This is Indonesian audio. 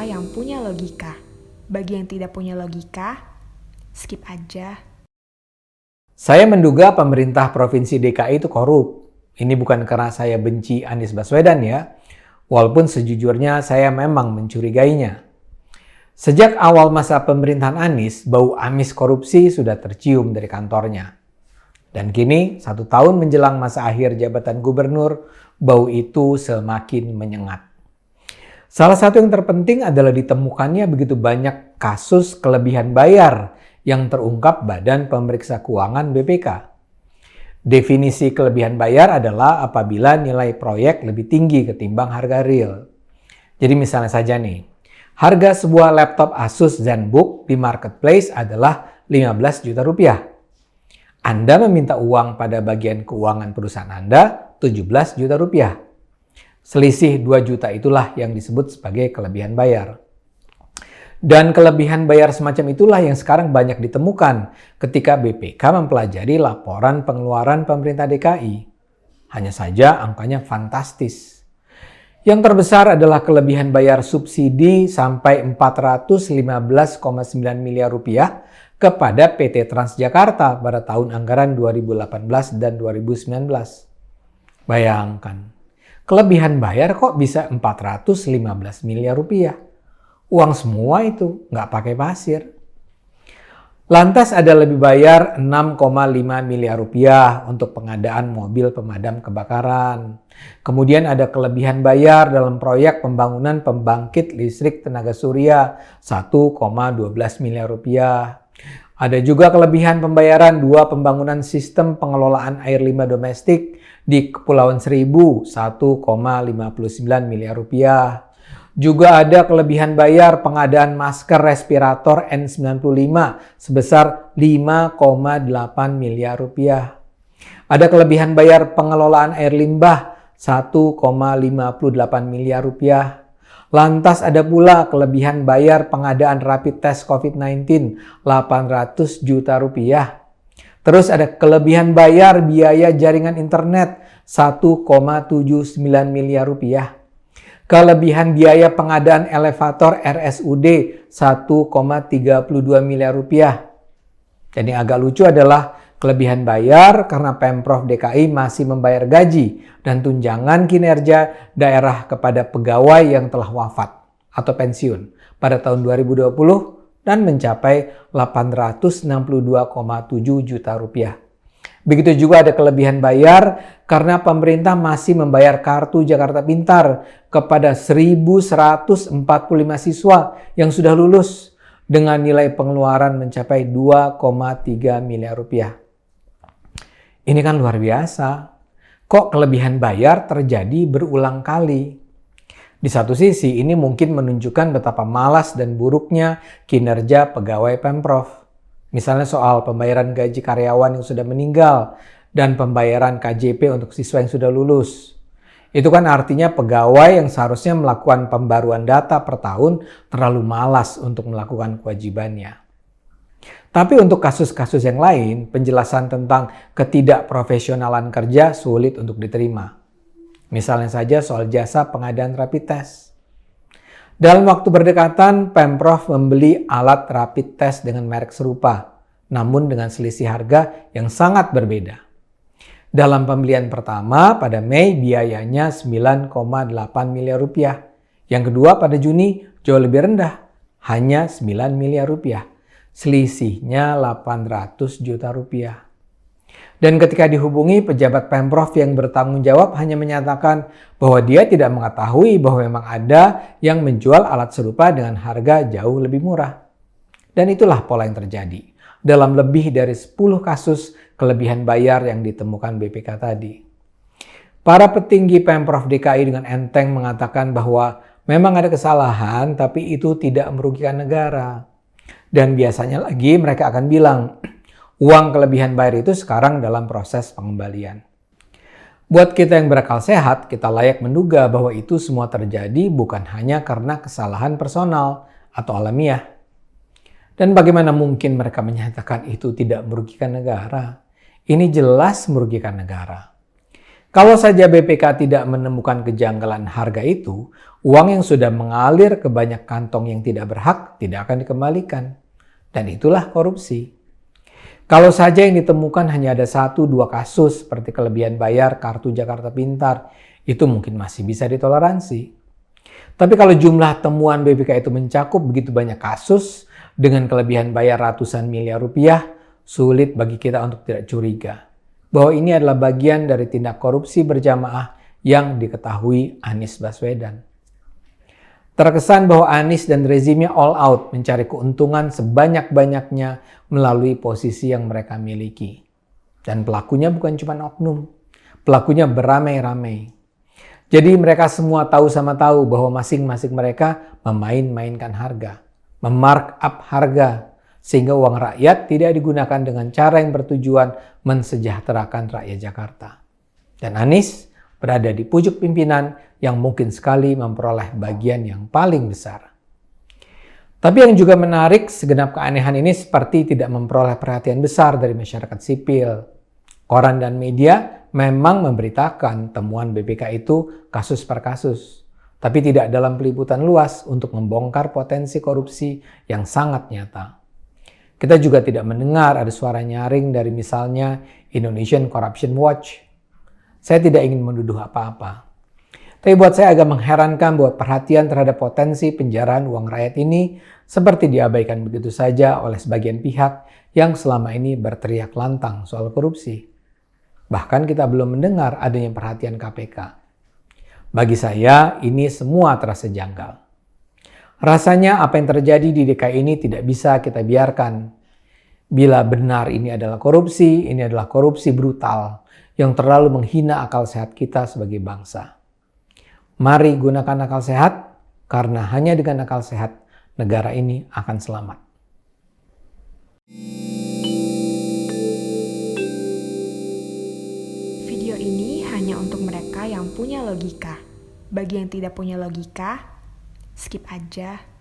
cerita yang punya logika. Bagi yang tidak punya logika, skip aja. Saya menduga pemerintah Provinsi DKI itu korup. Ini bukan karena saya benci Anies Baswedan ya, walaupun sejujurnya saya memang mencurigainya. Sejak awal masa pemerintahan Anies, bau amis korupsi sudah tercium dari kantornya. Dan kini, 1 tahun menjelang masa akhir jabatan gubernur, bau itu semakin menyengat. Salah satu yang terpenting adalah ditemukannya begitu banyak kasus kelebihan bayar yang terungkap Badan Pemeriksa Keuangan BPK. Definisi kelebihan bayar adalah apabila nilai proyek lebih tinggi ketimbang harga real. Jadi misalnya saja nih, harga sebuah laptop Asus ZenBook di marketplace adalah 15 juta rupiah. Anda meminta uang pada bagian keuangan perusahaan Anda 17 juta rupiah. Selisih 2 juta itulah yang disebut sebagai kelebihan bayar. Dan kelebihan bayar semacam itulah yang sekarang banyak ditemukan ketika BPK mempelajari laporan pengeluaran pemerintah DKI. Hanya saja angkanya fantastis. Yang terbesar adalah kelebihan bayar subsidi sampai 415,9 miliar rupiah kepada PT Transjakarta pada tahun anggaran 2018 dan 2019. Bayangkan, kelebihan bayar kok bisa 415 miliar rupiah. Uang semua itu, nggak pakai pasir. Lantas ada lebih bayar 6,5 miliar rupiah untuk pengadaan mobil pemadam kebakaran. Kemudian ada kelebihan bayar dalam proyek pembangunan pembangkit listrik tenaga surya 1,12 miliar rupiah. Ada juga kelebihan pembayaran 2 pembangunan sistem pengelolaan air limbah domestik di Kepulauan Seribu 1,59 miliar rupiah. Juga ada kelebihan bayar pengadaan masker respirator N95 sebesar 5,8 miliar rupiah. Ada kelebihan bayar pengelolaan air limbah 1,58 miliar rupiah. Lantas ada pula kelebihan bayar pengadaan rapid test COVID-19 800 juta rupiah. Terus ada kelebihan bayar biaya jaringan internet 1,79 miliar rupiah. Kelebihan biaya pengadaan elevator RSUD 1,32 miliar rupiah. Dan yang agak lucu adalah kelebihan bayar karena Pemprov DKI masih membayar gaji dan tunjangan kinerja daerah kepada pegawai yang telah wafat atau pensiun pada tahun 2020 dan mencapai 862,7 juta rupiah. Begitu juga ada kelebihan bayar karena pemerintah masih membayar kartu Jakarta Pintar kepada 1.145 siswa yang sudah lulus dengan nilai pengeluaran mencapai 2,3 miliar rupiah. Ini kan luar biasa. Kok kelebihan bayar terjadi berulang kali? Di satu sisi ini mungkin menunjukkan betapa malas dan buruknya kinerja pegawai Pemprov. Misalnya soal pembayaran gaji karyawan yang sudah meninggal dan pembayaran KJP untuk siswa yang sudah lulus. Itu kan artinya pegawai yang seharusnya melakukan pembaruan data per tahun terlalu malas untuk melakukan kewajibannya. Tapi untuk kasus-kasus yang lain, penjelasan tentang ketidakprofesionalan kerja sulit untuk diterima. Misalnya saja soal jasa pengadaan rapid test. Dalam waktu berdekatan, Pemprov membeli alat rapid test dengan merek serupa, namun dengan selisih harga yang sangat berbeda. Dalam pembelian pertama pada Mei biayanya 9,8 miliar rupiah. Yang kedua pada Juni jauh lebih rendah, hanya 9 miliar rupiah. Selisihnya 800 juta rupiah. Dan ketika dihubungi, pejabat Pemprov yang bertanggung jawab hanya menyatakan bahwa dia tidak mengetahui bahwa memang ada yang menjual alat serupa dengan harga jauh lebih murah. Dan itulah pola yang terjadi dalam lebih dari 10 kasus kelebihan bayar yang ditemukan BPK tadi. Para petinggi Pemprov DKI dengan enteng mengatakan bahwa memang ada kesalahan, tapi itu tidak merugikan negara. Dan biasanya lagi mereka akan bilang, uang kelebihan bayar itu sekarang dalam proses pengembalian. Buat kita yang berakal sehat, kita layak menduga bahwa itu semua terjadi bukan hanya karena kesalahan personal atau alamiah. Dan bagaimana mungkin mereka menyatakan itu tidak merugikan negara? Ini jelas merugikan negara. Kalau saja BPK tidak menemukan kejanggalan harga itu, uang yang sudah mengalir ke banyak kantong yang tidak berhak tidak akan dikembalikan. Dan itulah korupsi. Kalau saja yang ditemukan hanya ada 1-2 kasus seperti kelebihan bayar kartu Jakarta Pintar, itu mungkin masih bisa ditoleransi. Tapi kalau jumlah temuan BPK itu mencakup begitu banyak kasus dengan kelebihan bayar ratusan miliar rupiah, sulit bagi kita untuk tidak curiga bahwa ini adalah bagian dari tindak korupsi berjamaah yang diketahui Anies Baswedan. Terkesan bahwa Anies dan rezimnya all out mencari keuntungan sebanyak-banyaknya melalui posisi yang mereka miliki. Dan pelakunya bukan cuma oknum, pelakunya beramai-ramai. Jadi mereka semua tahu sama tahu bahwa masing-masing mereka memain-mainkan harga, memarkup harga, sehingga uang rakyat tidak digunakan dengan cara yang bertujuan mensejahterakan rakyat Jakarta. Dan Anies berada di pucuk pimpinan yang mungkin sekali memperoleh bagian yang paling besar. Tapi yang juga menarik, segenap keanehan ini seperti tidak memperoleh perhatian besar dari masyarakat sipil. Koran dan media memang memberitakan temuan BPK itu kasus per kasus, tapi tidak dalam peliputan luas untuk membongkar potensi korupsi yang sangat nyata. Kita juga tidak mendengar ada suara nyaring dari misalnya Indonesian Corruption Watch. Saya tidak ingin menuduh apa-apa. Tapi buat saya agak mengherankan bahwa perhatian terhadap potensi penjaraan uang rakyat ini seperti diabaikan begitu saja oleh sebagian pihak yang selama ini berteriak lantang soal korupsi. Bahkan kita belum mendengar adanya perhatian KPK. Bagi saya, ini semua terasa janggal. Rasanya apa yang terjadi di DKI ini tidak bisa kita biarkan. Bila benar ini adalah korupsi brutal yang terlalu menghina akal sehat kita sebagai bangsa. Mari gunakan akal sehat, karena hanya dengan akal sehat negara ini akan selamat. Video ini hanya untuk mereka yang punya logika. Bagi yang tidak punya logika, skip aja.